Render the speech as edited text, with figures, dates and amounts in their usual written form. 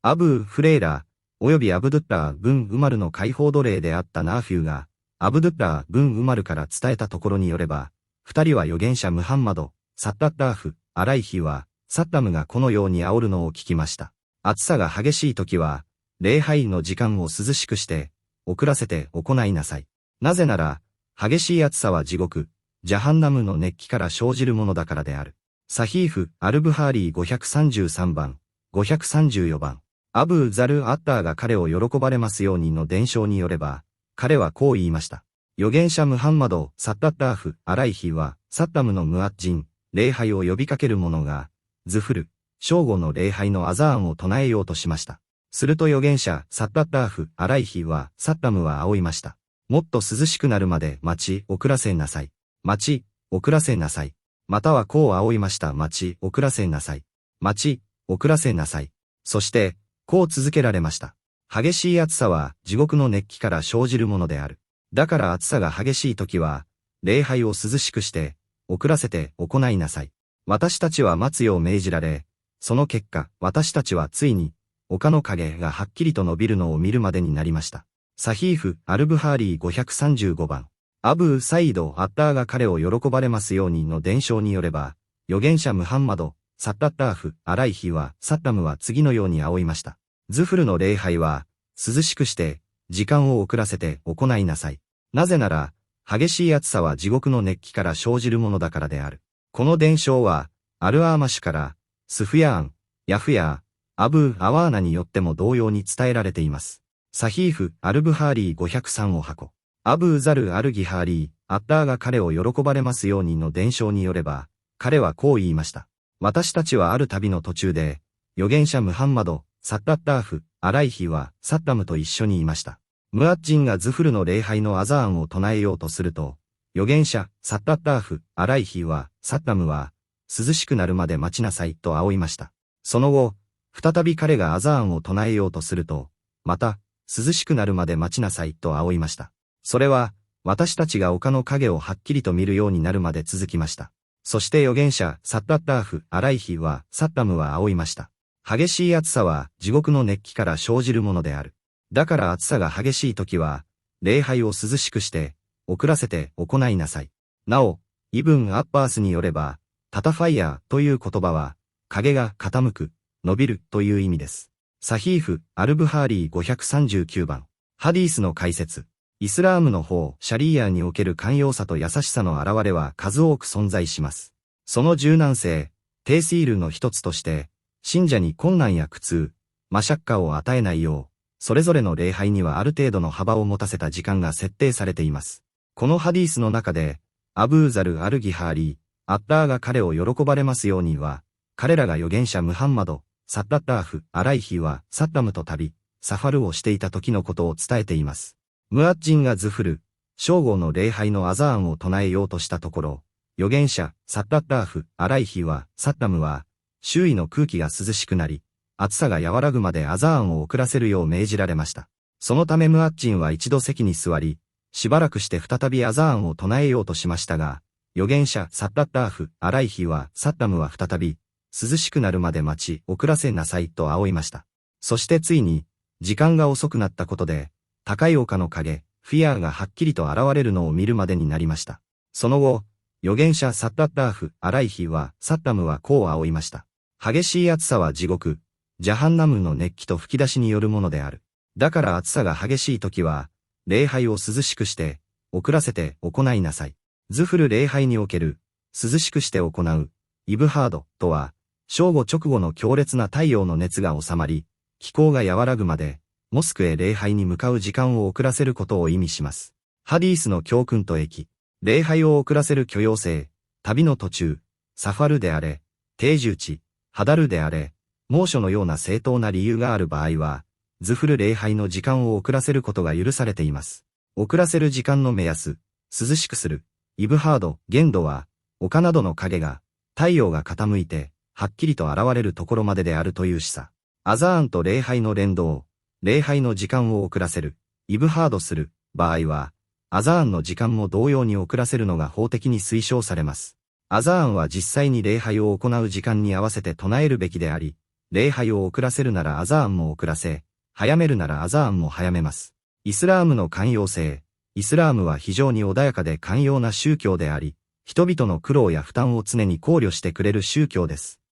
アブー・フレイラー、及びアブドゥッラー・ブン・ウマルの解放奴隷であったナーフィューが、アブドゥッラー・ブン・ウマルから伝えたところによれば、二人は預言者ムハンマド、サッタッラーフ、アライヒは、サッダムがこのように煽るのを聞きました。暑さが激しい時は、礼拝の時間を涼しくして、遅らせて行いなさい。なぜなら、激しい暑さは地獄、ジャハンナムの熱気から生じるものだからである。サヒーフ・アルブハーリー533番、534番。アブー・ザル・アッターが彼を喜ばれますようにの伝承によれば、彼はこう言いました。預言者ムハンマド・サッタッターフ・アライヒは、サッダムのムアッジン、礼拝を呼びかける者が、ズフル、正午の礼拝のアザーンを唱えようとしました。すると預言者、サッタッターフ、アライヒは、サッダムは仰いました。もっと涼しくなるまで待ち、遅らせなさい。待ち、遅らせなさい。またはこう仰いました。待ち、遅らせなさい。待ち、遅らせなさい。そして、こう続けられました。激しい暑さは地獄の熱気から生じるものである。だから暑さが激しい時は、礼拝を涼しくして、遅らせて行いなさい。私たちは待つよう命じられ、その結果、私たちはついに、丘の影がはっきりと伸びるのを見るまでになりました。サヒーフ・アルブハーリー535番。アブー・サイード・アッターが彼を喜ばれますようにの伝承によれば、預言者ムハンマド、サッタッターフ・アライヒは、サッダムは次のように仰いました。ズフルの礼拝は、涼しくして、時間を遅らせて行いなさい。なぜなら、激しい暑さは地獄の熱気から生じるものだからである。この伝承は、アルアーマシュから、スフヤーン、ヤフヤー、アブー・アワーナによっても同様に伝えられています。サヒーフ・アルブハーリー503を箱。アブー・ザル・アルギハーリー、アッターが彼を喜ばれますようにの伝承によれば、彼はこう言いました。私たちはある旅の途中で、預言者ムハンマド、サッタッターフ、アライヒはサッダムと一緒にいました。ムアッジンがズフルの礼拝のアザーンを唱えようとすると、預言者、サッタッターフ、アライヒは、サッダムは、涼しくなるまで待ちなさいと仰いました。その後、再び彼がアザーンを唱えようとすると、また、涼しくなるまで待ちなさいと仰いました。それは、私たちが丘の影をはっきりと見るようになるまで続きました。そして預言者、サッタッターフ、アライヒは、サッダムは仰いました。激しい暑さは、地獄の熱気から生じるものである。だから暑さが激しい時は、礼拝を涼しくして、遅らせて行いなさい。なお、イブン・アッバースによれば、タタファイヤーという言葉は、影が傾く、伸びるという意味です。サヒーフ・アルブハーリー539番。ハディースの解説。イスラームの方、シャリーアーにおける寛容さと優しさの現れは数多く存在します。その柔軟性、テーシールの一つとして、信者に困難や苦痛、マシャッカを与えないよう、それぞれの礼拝にはある程度の幅を持たせた時間が設定されています。このハディースの中で、アブーザル・アルギハーリー、アッターが彼を喜ばれますようには、彼らが預言者ムハンマド、サッタッターフ、アライヒはサッダムと旅、サファルをしていた時のことを伝えています。ムアッジンがズフル、正午の礼拝のアザーンを唱えようとしたところ、預言者、サッタッターフ、アライヒは、サッダムは、周囲の空気が涼しくなり、暑さが和らぐまでアザーンを遅らせるよう命じられました。そのためムアッジンは一度席に座り、しばらくして再びアザーンを唱えようとしましたが、預言者、サッタッターフ、アライヒは、サッダムは再び、涼しくなるまで待ち、遅らせなさいと仰いました。そしてついに、時間が遅くなったことで、高い丘の影、フィアーがはっきりと現れるのを見るまでになりました。その後、預言者サッタッターフ、アライヒは、サッダムはこう仰いました。激しい暑さは地獄、ジャハンナムの熱気と吹き出しによるものである。だから暑さが激しい時は、礼拝を涼しくして、遅らせて行いなさい。ズフル礼拝における、涼しくして行う、イブハードとは、正午直後の強烈な太陽の熱が収まり、気候が和らぐまで、モスクへ礼拝に向かう時間を遅らせることを意味します。ハディースの教訓と益。礼拝を遅らせる許容性、旅の途中、サファルであれ、定住地、ハダルであれ、猛暑のような正当な理由がある場合は、ズフル礼拝の時間を遅らせることが許されています。遅らせる時間の目安、涼しくする、イブハード、限度は、丘などの影が、太陽が傾いて、はっきりと現れるところまでであるという示唆。アザーンと礼拝の連動、礼拝の時間を遅らせる、イブハードする、場合は、アザーンの時間も同様に遅らせるのが法的に推奨されます。アザーンは実際に礼拝を行う時間に合わせて唱えるべきであり、礼拝を遅らせるならアザーンも遅らせ、早めるならアザーンも早めます。イスラームの寛容性。イスラームは非常に穏やかで寛容な宗教であり、人々の苦労や負担を常に考慮してくれる宗教です。